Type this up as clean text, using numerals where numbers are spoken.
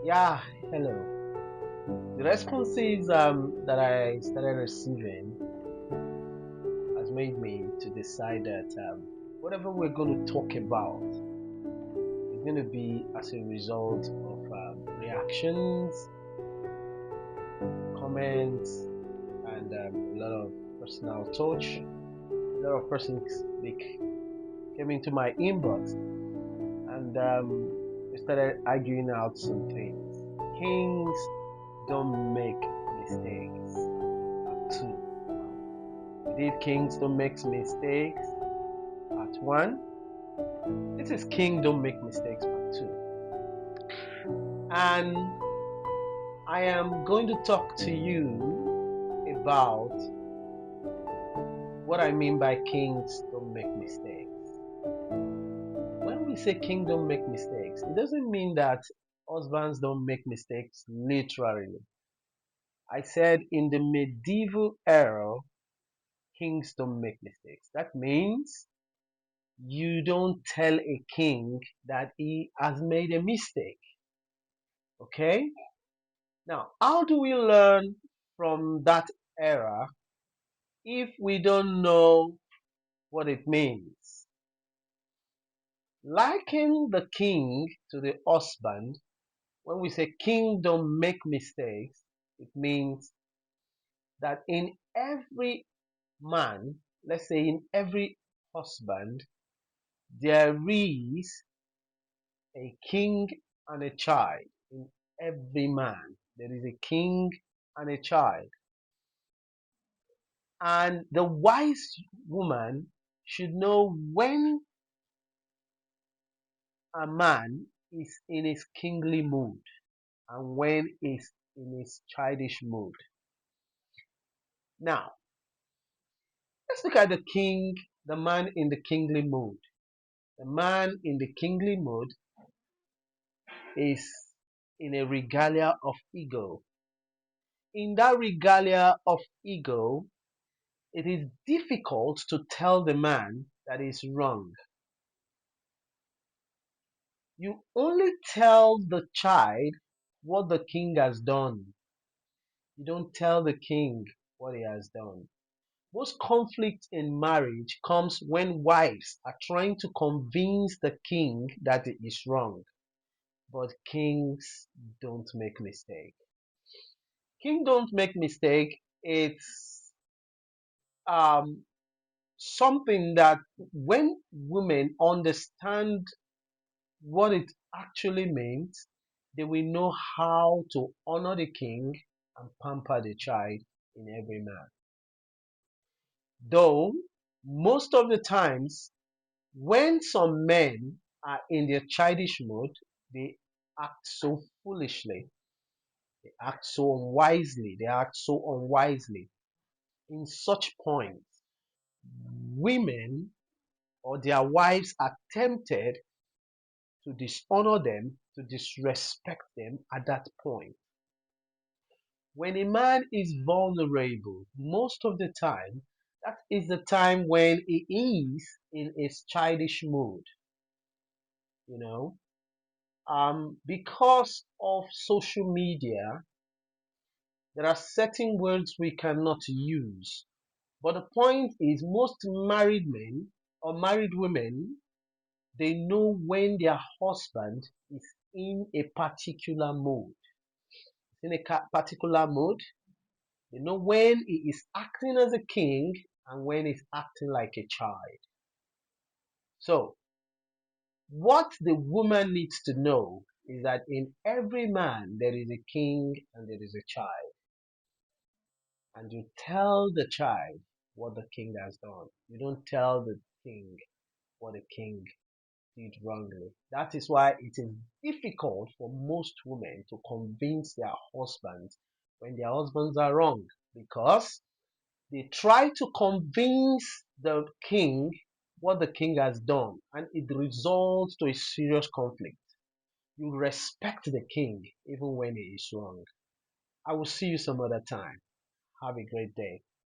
Yeah, hello. The responses that I started receiving has made me to decide that whatever we're going to talk about is going to be as a result of reactions, comments, and a lot of personal touch. A lot of persons they came into my inbox and we started arguing out some things. Kings don't make mistakes. Two. Did kings don't make mistakes? Part one. This is King Don't Make Mistakes Part two. And I am going to talk to you about what I mean by kings don't make mistakes. When we say king don't make mistakes, it doesn't mean that husbands don't make mistakes literally. I said in the medieval era, kings don't make mistakes. That means you don't tell a king that he has made a mistake. Okay? Now, how do we learn from that era if we don't know what it means? Liken the king to the husband. When we say king don't make mistakes, it means that in every man, let's say in every husband, there is a king and a child. In every man, there is a king and a child. And the wise woman should know when a man is in his kingly mood and when he's in his childish mood. Now, let's look at the king, the man in the kingly mood. The man in the kingly mood is in a regalia of ego. In that regalia of ego, it is difficult to tell the man that is wrong. You only tell the child what the king has done. You don't tell the king what he has done. Most conflict in marriage comes when wives are trying to convince the king that it is wrong. But kings don't make mistake. King don't make mistake. It's um, something that when women understand what it actually means, they will know how to honor the king and pamper the child in every man. Though most of the times, when some men are in their childish mood, they act so foolishly, they act so unwisely, they act so unwisely. In such points, women or their wives are tempted to dishonor them, to disrespect them at that point. When a man is vulnerable, most of the time, that is the time when he is in his childish mood, you know. Because of social media, there are certain words we cannot use. But the point is, most married men or married women, they know when their husband is in a particular mood. In a particular mood, they know when he is acting as a king and when he's acting like a child. So, what the woman needs to know is that in every man there is a king and there is a child. And you tell the child what the king has done. You don't tell the king what the king did wrongly. That is why it is difficult for most women to convince their husbands when their husbands are wrong because they try to convince the king what the king has done and it results to a serious conflict. You respect the king even when he is wrong. I will see you some other time. Have a great day.